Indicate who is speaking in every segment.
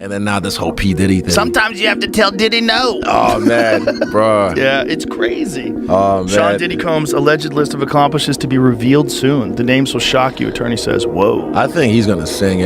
Speaker 1: And then now this whole P. Diddy thing.
Speaker 2: Sometimes you have to tell Diddy no.
Speaker 1: Oh, man, bro.
Speaker 2: Yeah, it's crazy.
Speaker 1: Oh, man.
Speaker 2: Sean Diddy Combs' alleged list of accomplishments to be revealed soon. The names will shock you, attorney says. Whoa.
Speaker 1: I think he's going to sing,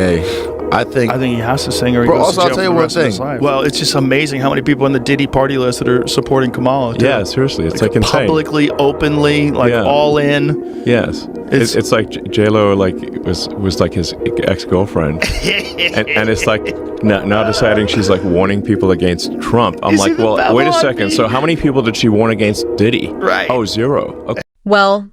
Speaker 1: I think
Speaker 2: he has to sing or he
Speaker 1: bro,
Speaker 2: goes to
Speaker 1: also,
Speaker 2: jail
Speaker 1: I'll tell you
Speaker 2: for the
Speaker 1: one
Speaker 2: rest of his
Speaker 1: thing.
Speaker 2: life. Well, it's just amazing how many people on the Diddy party list that are supporting Kamala.
Speaker 3: Yeah, seriously. It's like insane.
Speaker 2: Publicly, openly, all in.
Speaker 3: Yes. It's like J-Lo was like his ex-girlfriend. and it's like now deciding she's like warning people against Trump. I'm like, well, wait a second. So how many people did she warn against Diddy?
Speaker 2: Right.
Speaker 3: Oh, 0. Okay.
Speaker 4: Well,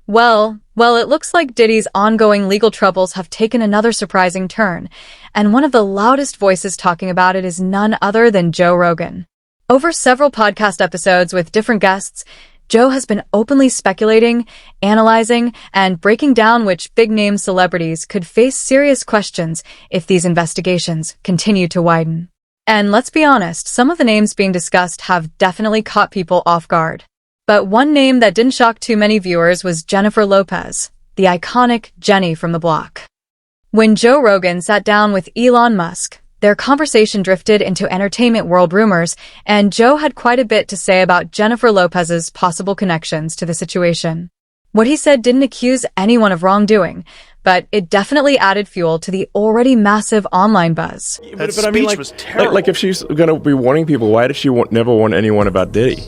Speaker 4: it looks like Diddy's ongoing legal troubles have taken another surprising turn, and one of the loudest voices talking about it is none other than Joe Rogan. Over several podcast episodes with different guests, Joe has been openly speculating, analyzing, and breaking down which big-name celebrities could face serious questions if these investigations continue to widen. And let's be honest, some of the names being discussed have definitely caught people off guard. But one name that didn't shock too many viewers was Jennifer Lopez, the iconic Jenny from the block. When Joe Rogan sat down with Elon Musk, their conversation drifted into entertainment world rumors, and Joe had quite a bit to say about Jennifer Lopez's possible connections to the situation. What he said didn't accuse anyone of wrongdoing, but it definitely added fuel to the already massive online buzz.
Speaker 2: But I mean, was terrible.
Speaker 3: Like if she's going to be warning people, why did she never warn anyone about Diddy?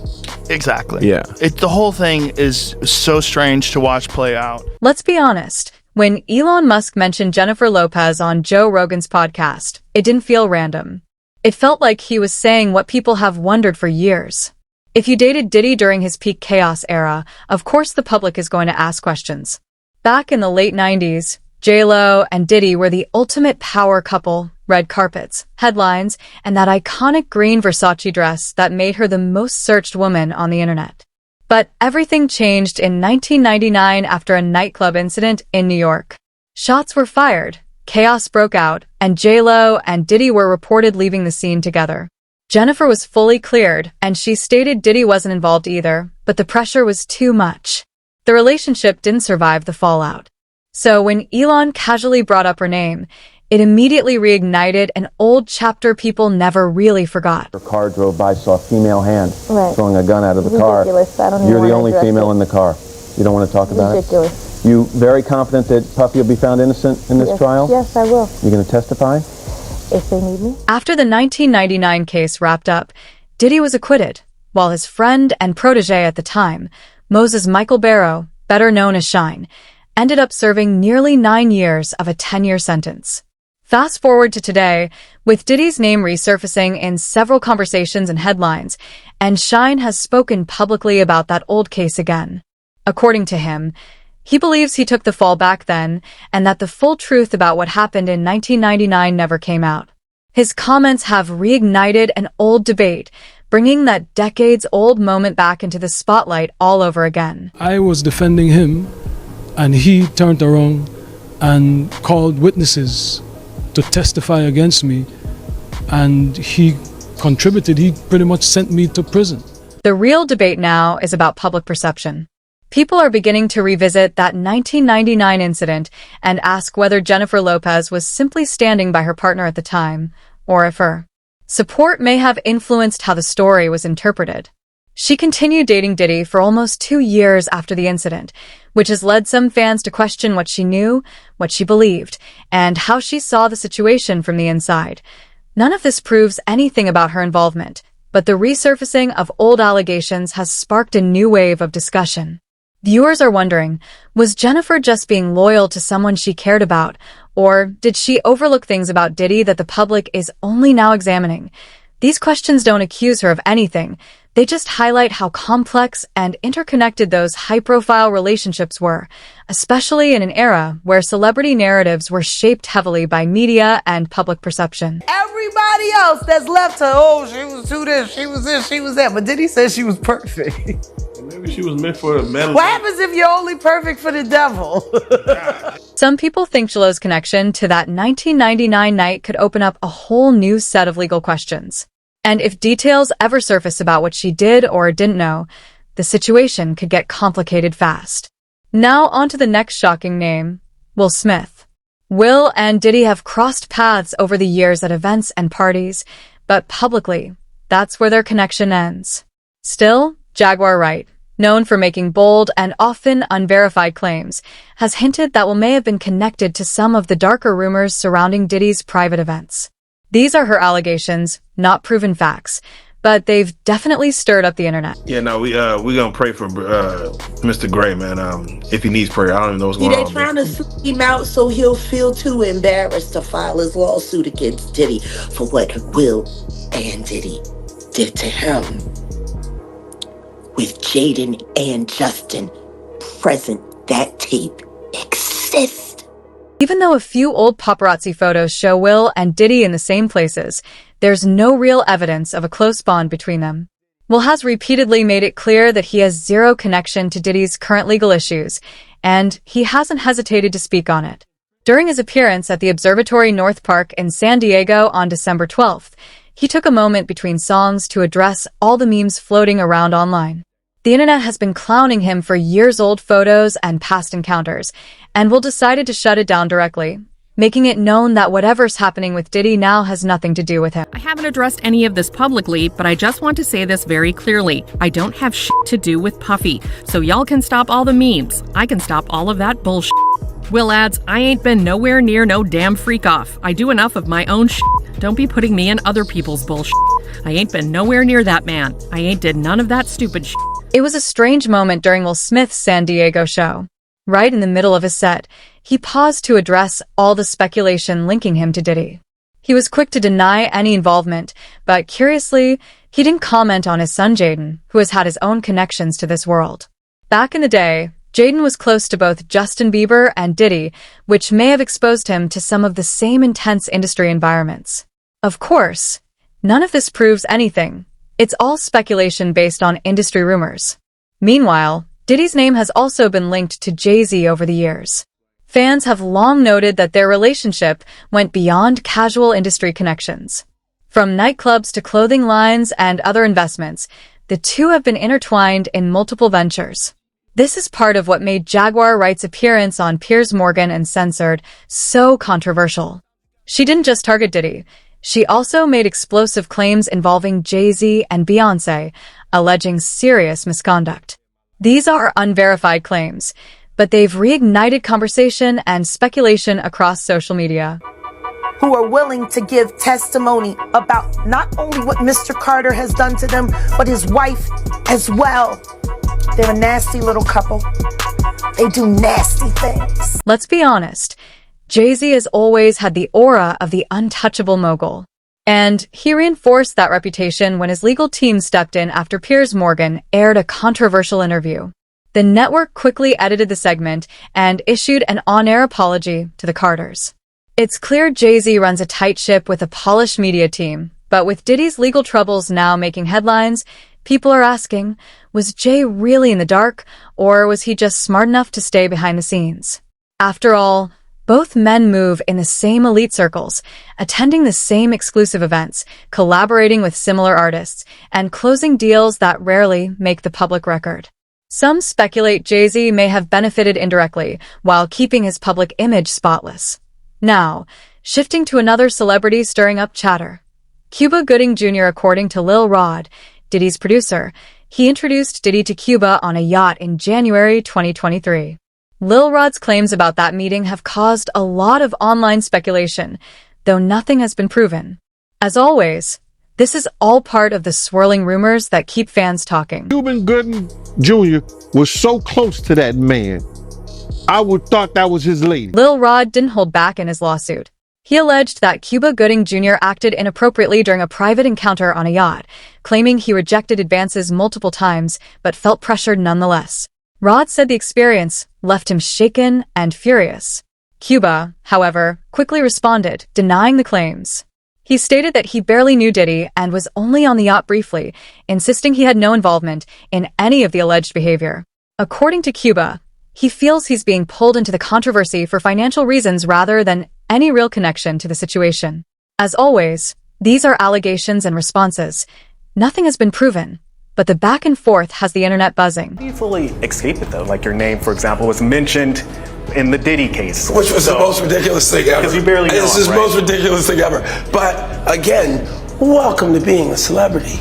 Speaker 2: Exactly.
Speaker 3: Yeah.
Speaker 2: The whole thing is so strange to watch play out.
Speaker 4: Let's be honest. When Elon Musk mentioned Jennifer Lopez on Joe Rogan's podcast, it didn't feel random. It felt like he was saying what people have wondered for years. If you dated Diddy during his peak chaos era, of course the public is going to ask questions. Back in the late 90s, J-Lo and Diddy were the ultimate power couple, red carpets, headlines, and that iconic green Versace dress that made her the most searched woman on the internet. But everything changed in 1999 after a nightclub incident in New York. Shots were fired, chaos broke out, and J-Lo and Diddy were reported leaving the scene together. Jennifer was fully cleared, and she stated Diddy wasn't involved either, but the pressure was too much. The relationship didn't survive the fallout. So when Elon casually brought up her name, it immediately reignited an old chapter people never really forgot.
Speaker 5: Her car drove by, saw a female hand throwing a gun out of the
Speaker 6: Ridiculous.
Speaker 5: car.
Speaker 6: I don't even
Speaker 5: You're the
Speaker 6: want to
Speaker 5: only
Speaker 6: address
Speaker 5: female
Speaker 6: it.
Speaker 5: in the car. You don't want to talk about
Speaker 6: Ridiculous.
Speaker 5: it? You very confident that Puffy will be found innocent in this trial?
Speaker 6: Yes, I will.
Speaker 5: You going to testify?
Speaker 6: If they need me.
Speaker 4: After the 1999 case wrapped up, Diddy was acquitted, while his friend and protege at the time, Moses Michael Barrow, better known as Shine, ended up serving nearly 9 years of a 10-year sentence. Fast forward to today, with Diddy's name resurfacing in several conversations and headlines, and Shine has spoken publicly about that old case again. According to him, he believes he took the fall back then, and that the full truth about what happened in 1999 never came out. His comments have reignited an old debate, bringing that decades-old moment back into the spotlight all over again.
Speaker 7: I was defending him, and he turned around and called witnesses to testify against me, and he contributed. He pretty much sent me to prison.
Speaker 4: The real debate now is about public perception. People are beginning to revisit that 1999 incident and ask whether Jennifer Lopez was simply standing by her partner at the time, or if her support may have influenced how the story was interpreted. She continued dating Diddy for almost 2 years after the incident, which has led some fans to question what she knew, what she believed, and how she saw the situation from the inside. None of this proves anything about her involvement, but the resurfacing of old allegations has sparked a new wave of discussion. Viewers are wondering, was Jennifer just being loyal to someone she cared about, or did she overlook things about Diddy that the public is only now examining? These questions don't accuse her of anything. They just highlight how complex and interconnected those high-profile relationships were, especially in an era where celebrity narratives were shaped heavily by media and public perception.
Speaker 8: Everybody else that's left her, oh, she was too this, she was this, she was that. But Diddy said she was perfect.
Speaker 9: Maybe she was meant for the metal.
Speaker 8: What happens if you're only perfect for the devil?
Speaker 4: Some people think J-Lo's connection to that 1999 night could open up a whole new set of legal questions. And if details ever surface about what she did or didn't know, the situation could get complicated fast. Now on to the next shocking name, Will Smith. Will and Diddy have crossed paths over the years at events and parties, but publicly, that's where their connection ends. Still, Jaguar Wright, known for making bold and often unverified claims, has hinted that Will may have been connected to some of the darker rumors surrounding Diddy's private events. These are her allegations, not proven facts, but they've definitely stirred up the internet.
Speaker 9: Yeah, no, we gonna pray for Mr. Gray, man. If he needs prayer, I don't even know what's going on.
Speaker 8: They're trying to sue him out so he'll feel too embarrassed to file his lawsuit against Diddy for what Will and Diddy did to him. With Jaden and Justin present, that tape exists.
Speaker 4: Even though a few old paparazzi photos show Will and Diddy in the same places, there's no real evidence of a close bond between them. Will has repeatedly made it clear that he has zero connection to Diddy's current legal issues, and he hasn't hesitated to speak on it. During his appearance at the Observatory North Park in San Diego on December 12th, he took a moment between songs to address all the memes floating around online. The internet has been clowning him for years-old photos and past encounters, and Will decided to shut it down directly, making it known that whatever's happening with Diddy now has nothing to do with him.
Speaker 10: I haven't addressed any of this publicly, but I just want to say this very clearly. I don't have shit to do with Puffy, so y'all can stop all the memes. I can stop all of that bullshit. Will adds, I ain't been nowhere near no damn freak off. I do enough of my own shit. Don't be putting me in other people's bullshit. I ain't been nowhere near that man. I ain't did none of that stupid shit.
Speaker 4: It was a strange moment during Will Smith's San Diego show. Right in the middle of his set, he paused to address all the speculation linking him to Diddy. He was quick to deny any involvement, but curiously, he didn't comment on his son Jaden, who has had his own connections to this world. Back in the day, Jaden was close to both Justin Bieber and Diddy, which may have exposed him to some of the same intense industry environments. Of course, none of this proves anything. It's all speculation based on industry rumors. Meanwhile, Diddy's name has also been linked to Jay-Z over the years. Fans have long noted that their relationship went beyond casual industry connections. From nightclubs to clothing lines and other investments, the two have been intertwined in multiple ventures. This is part of what made Jaguar Wright's appearance on Piers Morgan Uncensored so controversial. She didn't just target Diddy. She also made explosive claims involving Jay-Z and Beyoncé, alleging serious misconduct. These are unverified claims, but they've reignited conversation and speculation across social media.
Speaker 8: Who are willing to give testimony about not only what Mr. Carter has done to them, but his wife as well. They're a nasty little couple. They do nasty things.
Speaker 4: Let's be honest. Jay-Z has always had the aura of the untouchable mogul. And he reinforced that reputation when his legal team stepped in after Piers Morgan aired a controversial interview. The network quickly edited the segment and issued an on-air apology to the Carters. It's clear Jay-Z runs a tight ship with a polished media team, but with Diddy's legal troubles now making headlines, people are asking, was Jay really in the dark, or was he just smart enough to stay behind the scenes? After all, both men move in the same elite circles, attending the same exclusive events, collaborating with similar artists, and closing deals that rarely make the public record. Some speculate Jay-Z may have benefited indirectly while keeping his public image spotless. Now, shifting to another celebrity stirring up chatter. Cuba Gooding Jr. According to Lil Rod, Diddy's producer, he introduced Diddy to Cuba on a yacht in January 2023. Lil Rod's claims about that meeting have caused a lot of online speculation, though nothing has been proven. As always, this is all part of the swirling rumors that keep fans talking.
Speaker 11: Cuba Gooding Jr. was so close to that man. I would thought that was his lady.
Speaker 4: Lil Rod didn't hold back in his lawsuit. He alleged that Cuba Gooding Jr. acted inappropriately during a private encounter on a yacht, claiming he rejected advances multiple times but felt pressured nonetheless. Rod said the experience left him shaken and furious. Cuba, however, quickly responded, denying the claims. He stated that he barely knew Diddy and was only on the yacht briefly, insisting he had no involvement in any of the alleged behavior. According to Cuba, he feels he's being pulled into the controversy for financial reasons rather than any real connection to the situation. As always, these are allegations and responses. Nothing has been proven. but the back and forth has the internet buzzing.
Speaker 12: You fully escape it though. Like your name, for example, was mentioned in the Diddy case.
Speaker 13: Which was the most ridiculous thing ever.
Speaker 12: Because you barely know
Speaker 13: This is the most ridiculous thing ever. But again, welcome to being a celebrity.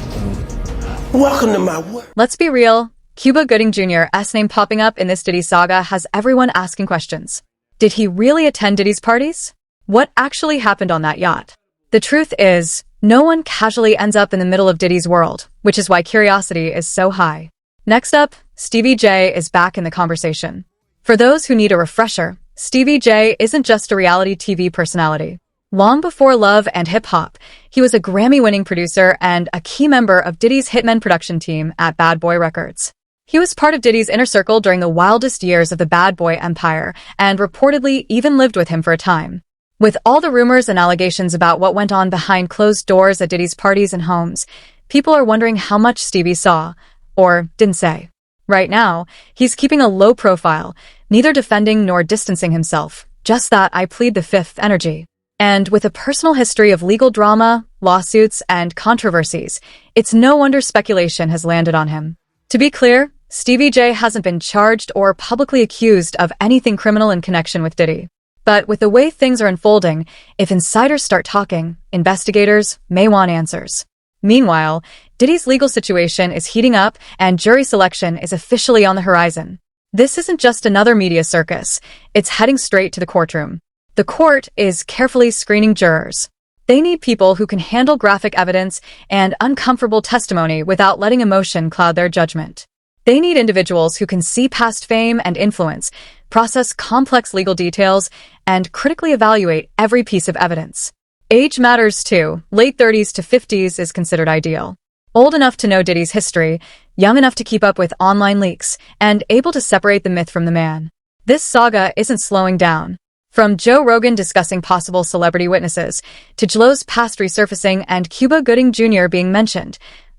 Speaker 13: Welcome to my world.
Speaker 4: Let's be real. Cuba Gooding Jr.'s name popping up in this Diddy saga has everyone asking questions. Did he really attend Diddy's parties? What actually happened on that yacht? The truth is, no one casually ends up in the middle of Diddy's world, which is why curiosity is so high. Next up, Stevie J is back in the conversation. For those who need a refresher, Stevie J isn't just a reality TV personality. Long before Love and Hip Hop, he was a Grammy-winning producer and a key member of Diddy's Hitmen production team at Bad Boy Records. He was part of Diddy's inner circle during the wildest years of the Bad Boy empire and reportedly even lived with him for a time. With all the rumors and allegations about what went on behind closed doors at Diddy's parties and homes, people are wondering how much Stevie saw, or didn't say. Right now, he's keeping a low profile, neither defending nor distancing himself, just that I plead the fifth energy. And with a personal history of legal drama, lawsuits, and controversies, it's no wonder speculation has landed on him. To be clear, Stevie J hasn't been charged or publicly accused of anything criminal in connection with Diddy. But with the way things are unfolding, if insiders start talking, investigators may want answers. Meanwhile, Diddy's legal situation is heating up and jury selection is officially on the horizon. This isn't just another media circus, it's heading straight to the courtroom. The court is carefully screening jurors. They need people who can handle graphic evidence and uncomfortable testimony without letting emotion cloud their judgment. They need individuals who can see past fame and influence, process complex legal details, and critically evaluate every piece of evidence. Age matters too. Late 30s to 50s is considered ideal. Old enough to know Diddy's history, young enough to keep up with online leaks, and able to separate the myth from the man. This saga isn't slowing down. From Joe Rogan discussing possible celebrity witnesses, to J.Lo's past resurfacing and Cuba Gooding Jr. being mentioned,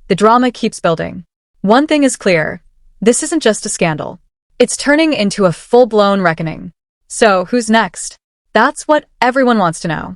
Speaker 4: the drama keeps building. One thing is clear. This isn't just a scandal. It's turning into a full-blown reckoning. So, who's next? That's what everyone wants to know.